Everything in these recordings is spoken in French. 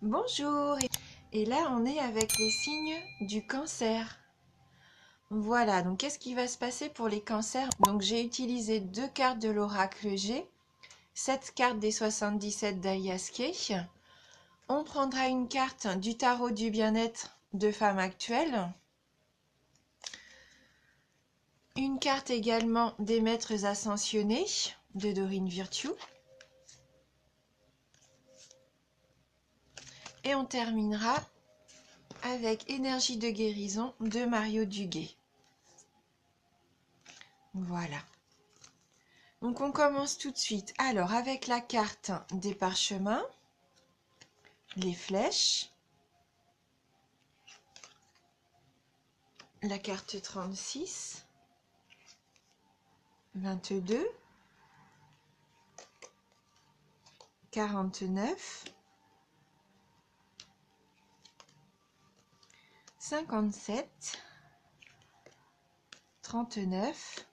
Bonjour, et là on est avec les signes du cancer. Voilà, donc qu'est-ce qui va se passer pour les cancers? Donc j'ai utilisé 2 cartes de l'oracle G, 7 cartes des 77 d'Alias Kay. On prendra une carte du tarot du bien-être de femme actuelle, une carte également des maîtres ascensionnés de Dorine Virtue, et on terminera avec Énergie de guérison de Mario Duguay. Voilà. Donc on commence tout de suite. Alors avec la carte des parchemins, les flèches, la carte 36, 22, 49, 57, 39,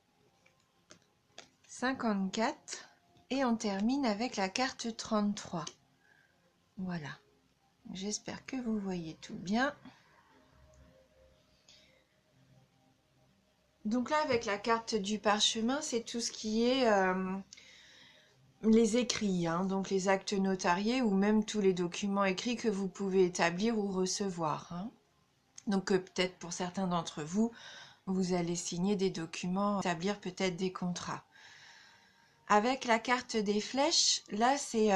54 et on termine avec la carte 33. Voilà, j'espère que vous voyez tout bien. Donc là avec la carte du parchemin, c'est tout ce qui est les écrits, hein, donc les actes notariés ou même tous les documents écrits que vous pouvez établir ou recevoir. Hein. Donc peut-être pour certains d'entre vous, vous allez signer des documents, établir peut-être des contrats. Avec la carte des flèches, là c'est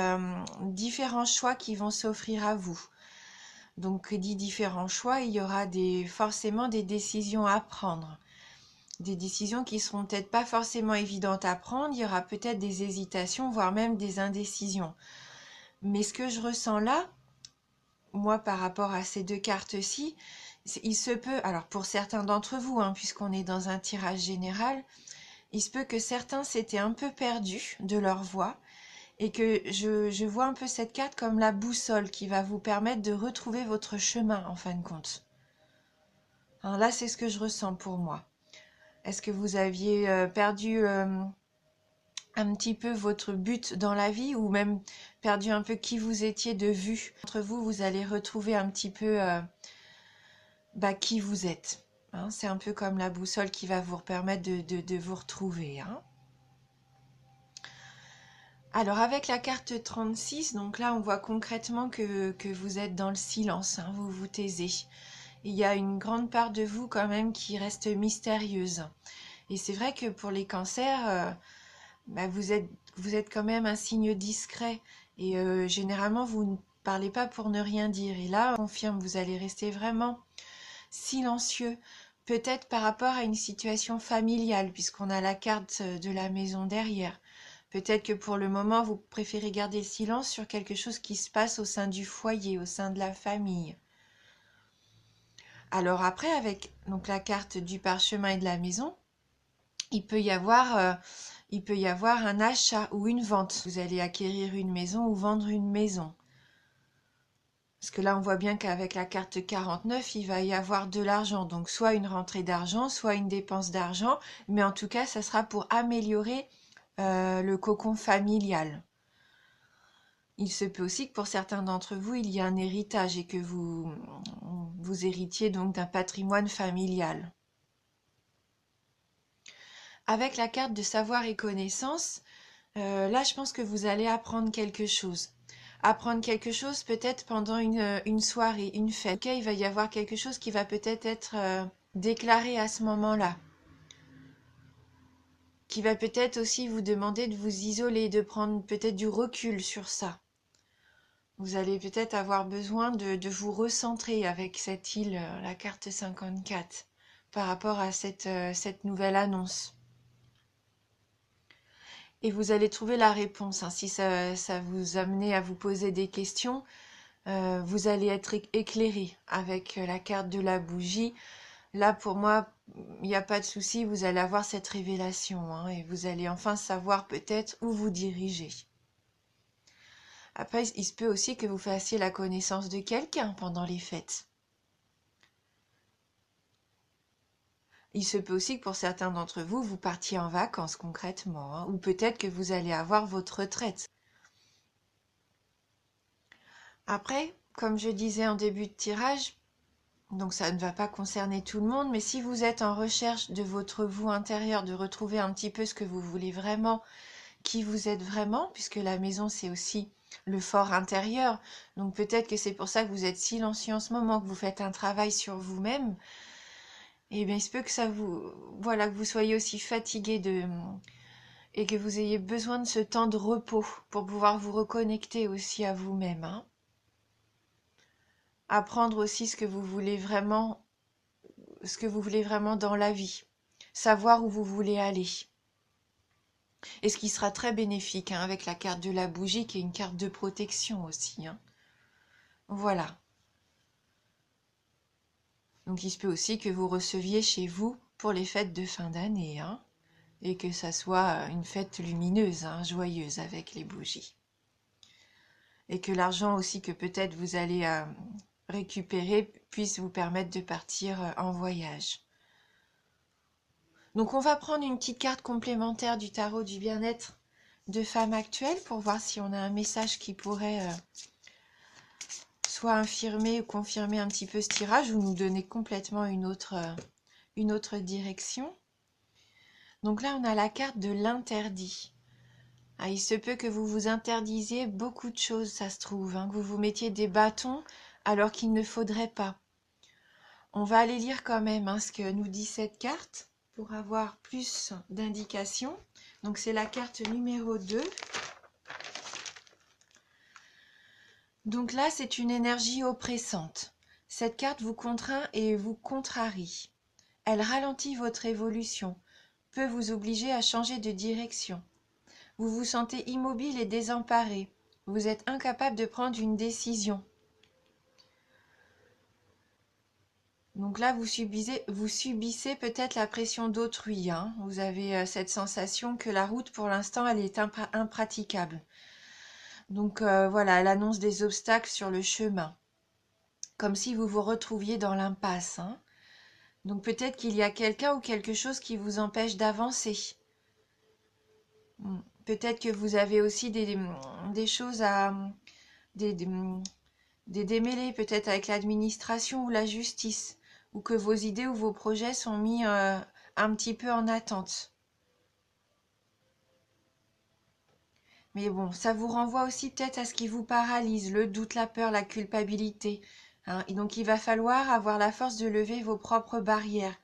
différents choix qui vont s'offrir à vous. Donc dit différents choix, il y aura forcément des décisions à prendre. Des décisions qui seront peut-être pas forcément évidentes à prendre, il y aura peut-être des hésitations, voire même des indécisions. Mais ce que je ressens là, moi par rapport à ces 2 cartes-ci, il se peut, alors pour certains d'entre vous, hein, puisqu'on est dans un tirage général, il se peut que certains s'étaient un peu perdus de leur voie et que je vois un peu cette carte comme la boussole qui va vous permettre de retrouver votre chemin en fin de compte. Hein, là, c'est ce que je ressens pour moi. Est-ce que vous aviez perdu un petit peu votre but dans la vie ou même perdu un peu qui vous étiez de vue? Entre vous, vous allez retrouver un petit peu qui vous êtes. Hein, c'est un peu comme la boussole qui va vous permettre de vous retrouver. Hein. Alors avec la carte 36, donc là on voit concrètement que vous êtes dans le silence, hein, vous vous taisez. Il y a une grande part de vous quand même qui reste mystérieuse. Et c'est vrai que pour les cancers, vous êtes quand même un signe discret. Et généralement vous ne parlez pas pour ne rien dire. Et là, on confirme, vous allez rester vraiment silencieux. Peut-être par rapport à une situation familiale, puisqu'on a la carte de la maison derrière. Peut-être que pour le moment, vous préférez garder le silence sur quelque chose qui se passe au sein du foyer, au sein de la famille. Alors après, avec donc la carte du parchemin et de la maison, il peut y avoir un achat ou une vente. Vous allez acquérir une maison ou vendre une maison. Parce que là, on voit bien qu'avec la carte 49, il va y avoir de l'argent. Donc soit une rentrée d'argent, soit une dépense d'argent. Mais en tout cas, ça sera pour améliorer le cocon familial. Il se peut aussi que pour certains d'entre vous, il y ait un héritage et que vous héritiez donc d'un patrimoine familial. Avec la carte de savoir et connaissance, là je pense que vous allez apprendre quelque chose. Apprendre quelque chose peut-être pendant une soirée, une fête. Okay, il va y avoir quelque chose qui va peut-être être déclaré à ce moment-là. Qui va peut-être aussi vous demander de vous isoler, de prendre peut-être du recul sur ça. Vous allez peut-être avoir besoin de vous recentrer avec cette île, la carte 54, par rapport à cette nouvelle annonce. Et vous allez trouver la réponse. Hein. Si ça vous amenait à vous poser des questions, vous allez être éclairé avec la carte de la bougie. Là, pour moi, il n'y a pas de souci, vous allez avoir cette révélation. Hein, et vous allez enfin savoir peut-être où vous dirigez. Après, il se peut aussi que vous fassiez la connaissance de quelqu'un pendant les fêtes. Il se peut aussi que pour certains d'entre vous, vous partiez en vacances concrètement, hein, ou peut-être que vous allez avoir votre retraite. Après, comme je disais en début de tirage, donc ça ne va pas concerner tout le monde, mais si vous êtes en recherche de votre vous intérieur, de retrouver un petit peu ce que vous voulez vraiment, qui vous êtes vraiment, puisque la maison c'est aussi le fort intérieur, donc peut-être que c'est pour ça que vous êtes silencieux en ce moment, que vous faites un travail sur vous-même, et bien il se peut que ça vous, voilà, que vous soyez aussi fatigué et que vous ayez besoin de ce temps de repos pour pouvoir vous reconnecter aussi à vous-même, hein. Apprendre aussi ce que vous voulez vraiment dans la vie, savoir où vous voulez aller. Et ce qui sera très bénéfique, hein, avec la carte de la bougie qui est une carte de protection aussi, hein. Voilà. Donc il se peut aussi que vous receviez chez vous pour les fêtes de fin d'année, hein, et que ça soit une fête lumineuse, hein, joyeuse avec les bougies. Et que l'argent aussi que peut-être vous allez récupérer puisse vous permettre de partir en voyage. Donc on va prendre une petite carte complémentaire du tarot du bien-être de femme actuelle pour voir si on a un message qui pourrait soit infirmer ou confirmer un petit peu ce tirage ou nous donner complètement une autre direction. Donc là on a la carte de l'interdit. Ah, il se peut que vous vous interdisiez beaucoup de choses, ça se trouve, hein, que vous vous mettiez des bâtons alors qu'il ne faudrait pas. On va aller lire quand même, hein, ce que nous dit cette carte pour avoir plus d'indications. Donc c'est la carte numéro 2. Donc là, c'est une énergie oppressante. Cette carte vous contraint et vous contrarie. Elle ralentit votre évolution, peut vous obliger à changer de direction. Vous vous sentez immobile et désemparé. Vous êtes incapable de prendre une décision. Donc là, vous subissez peut-être la pression d'autrui, hein. Vous avez cette sensation que la route, pour l'instant, elle est impraticable. Donc voilà, elle annonce des obstacles sur le chemin, comme si vous vous retrouviez dans l'impasse, hein. Donc peut-être qu'il y a quelqu'un ou quelque chose qui vous empêche d'avancer. Peut-être que vous avez aussi des choses des démêlés, peut-être avec l'administration ou la justice, ou que vos idées ou vos projets sont mis un petit peu en attente. Mais bon, ça vous renvoie aussi peut-être à ce qui vous paralyse, le doute, la peur, la culpabilité, hein. Et donc il va falloir avoir la force de lever vos propres barrières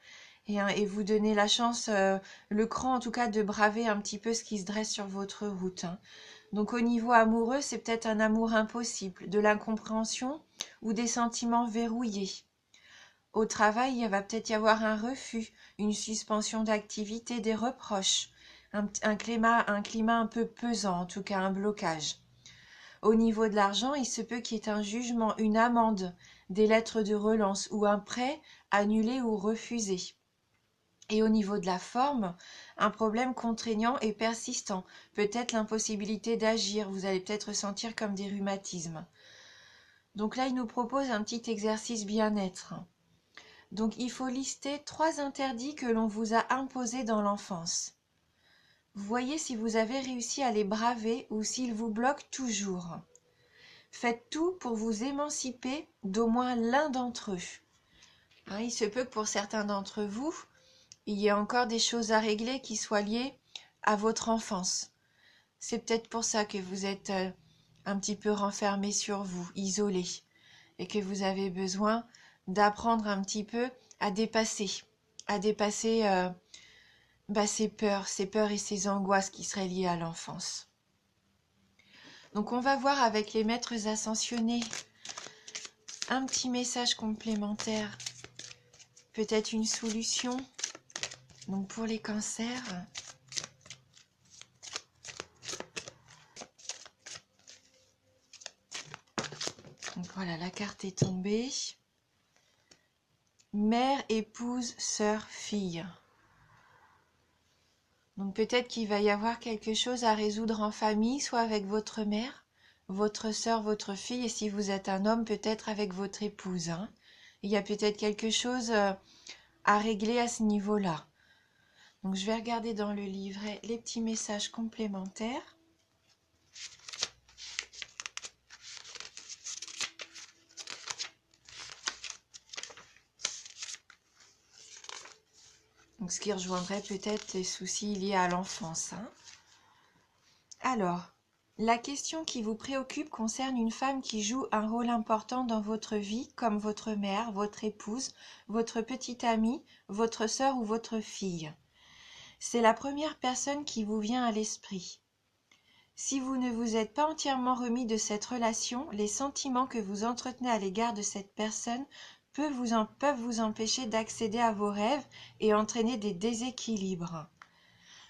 et vous donner la chance, le cran en tout cas, de braver un petit peu ce qui se dresse sur votre route, hein. Donc au niveau amoureux, c'est peut-être un amour impossible, de l'incompréhension ou des sentiments verrouillés. Au travail, il va peut-être y avoir un refus, une suspension d'activité, des reproches, un climat un peu pesant, en tout cas un blocage. Au niveau de l'argent, il se peut qu'il y ait un jugement, une amende, des lettres de relance ou un prêt annulé ou refusé. Et au niveau de la forme, un problème contraignant et persistant, peut-être l'impossibilité d'agir, vous allez peut-être ressentir comme des rhumatismes. Donc là, il nous propose un petit exercice bien-être. Donc il faut lister 3 interdits que l'on vous a imposés dans l'enfance. Voyez si vous avez réussi à les braver ou s'ils vous bloquent toujours. Faites tout pour vous émanciper d'au moins l'un d'entre eux. Hein, il se peut que pour certains d'entre vous, il y ait encore des choses à régler qui soient liées à votre enfance. C'est peut-être pour ça que vous êtes un petit peu renfermé sur vous, isolé, et que vous avez besoin d'apprendre un petit peu à dépasser ces peurs et ces angoisses qui seraient liées à l'enfance. Donc on va voir avec les maîtres ascensionnés un petit message complémentaire, peut-être une solution. Donc pour les cancers, donc voilà, la carte est tombée. Mère, épouse, sœur, fille. Donc peut-être qu'il va y avoir quelque chose à résoudre en famille, soit avec votre mère, votre sœur, votre fille, et si vous êtes un homme, peut-être avec votre épouse, hein. Il y a peut-être quelque chose à régler à ce niveau-là. Donc je vais regarder dans le livret les petits messages complémentaires. Donc, ce qui rejoindrait peut-être les soucis liés à l'enfance, hein. Alors, la question qui vous préoccupe concerne une femme qui joue un rôle important dans votre vie, comme votre mère, votre épouse, votre petite amie, votre sœur ou votre fille. C'est la première personne qui vous vient à l'esprit. Si vous ne vous êtes pas entièrement remis de cette relation, les sentiments que vous entretenez à l'égard de cette personne peuvent vous empêcher d'accéder à vos rêves et entraîner des déséquilibres.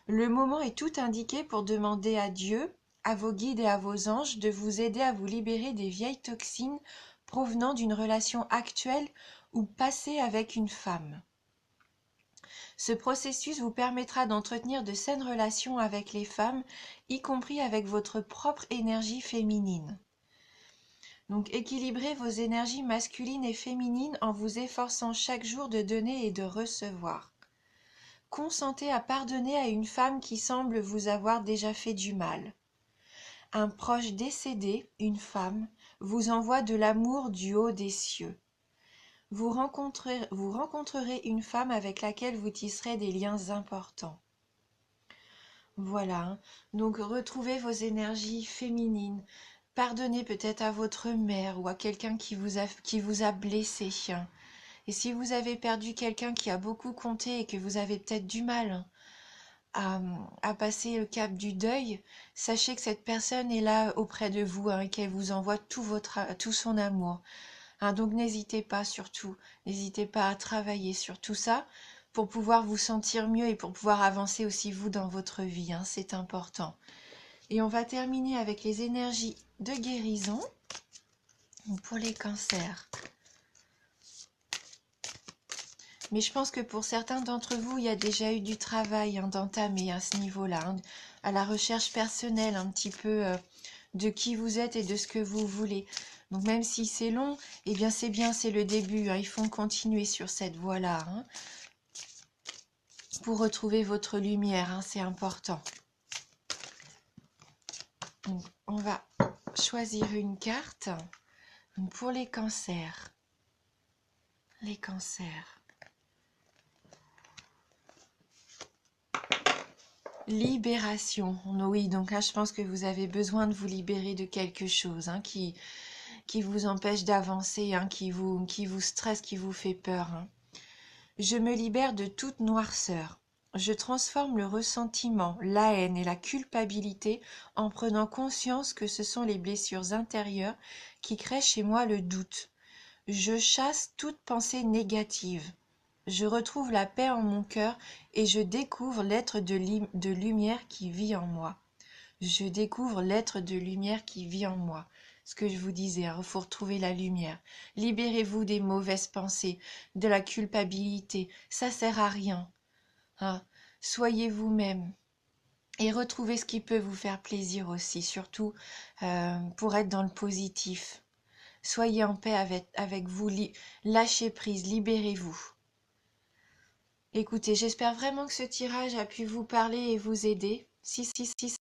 Le moment est tout indiqué pour demander à Dieu, à vos guides et à vos anges de vous aider à vous libérer des vieilles toxines provenant d'une relation actuelle ou passée avec une femme. Ce processus vous permettra d'entretenir de saines relations avec les femmes, y compris avec votre propre énergie féminine. Donc équilibrez vos énergies masculines et féminines en vous efforçant chaque jour de donner et de recevoir. Consentez à pardonner à une femme qui semble vous avoir déjà fait du mal. Un proche décédé, une femme, vous envoie de l'amour du haut des cieux. Vous rencontrerez une femme avec laquelle vous tisserez des liens importants. Voilà, hein. Donc retrouvez vos énergies féminines. Pardonnez peut-être à votre mère ou à quelqu'un qui vous a blessé. Et si vous avez perdu quelqu'un qui a beaucoup compté et que vous avez peut-être du mal à passer le cap du deuil, sachez que cette personne est là auprès de vous, hein, et qu'elle vous envoie tout son amour. Hein, donc n'hésitez pas surtout, n'hésitez pas à travailler sur tout ça pour pouvoir vous sentir mieux et pour pouvoir avancer aussi vous dans votre vie, hein, c'est important. Et on va terminer avec les énergies de guérison pour les cancers. Mais je pense que pour certains d'entre vous, il y a déjà eu du travail, hein, d'entamer à ce niveau-là, hein, à la recherche personnelle un petit peu de qui vous êtes et de ce que vous voulez. Donc même si c'est long, eh bien c'est bien, c'est le début, hein, il faut continuer sur cette voie-là, hein, pour retrouver votre lumière, hein, c'est important. Donc, on va choisir une carte pour les cancers. Les cancers. Libération. Oui, donc là, je pense que vous avez besoin de vous libérer de quelque chose, hein, qui vous empêche d'avancer, hein, qui vous stresse, qui vous fait peur, hein. Je me libère de toute noirceur. Je transforme le ressentiment, la haine et la culpabilité en prenant conscience que ce sont les blessures intérieures qui créent chez moi le doute. Je chasse toute pensée négative. Je retrouve la paix en mon cœur et je découvre l'être de lumière qui vit en moi. Je découvre l'être de lumière qui vit en moi. Ce que je vous disais, il faut retrouver la lumière. Libérez-vous des mauvaises pensées, de la culpabilité. Ça sert à rien. Hein. Soyez vous-même. Et retrouvez ce qui peut vous faire plaisir aussi, surtout pour être dans le positif. Soyez en paix avec vous. Lâchez prise, libérez-vous. Écoutez, j'espère vraiment que ce tirage a pu vous parler et vous aider. Si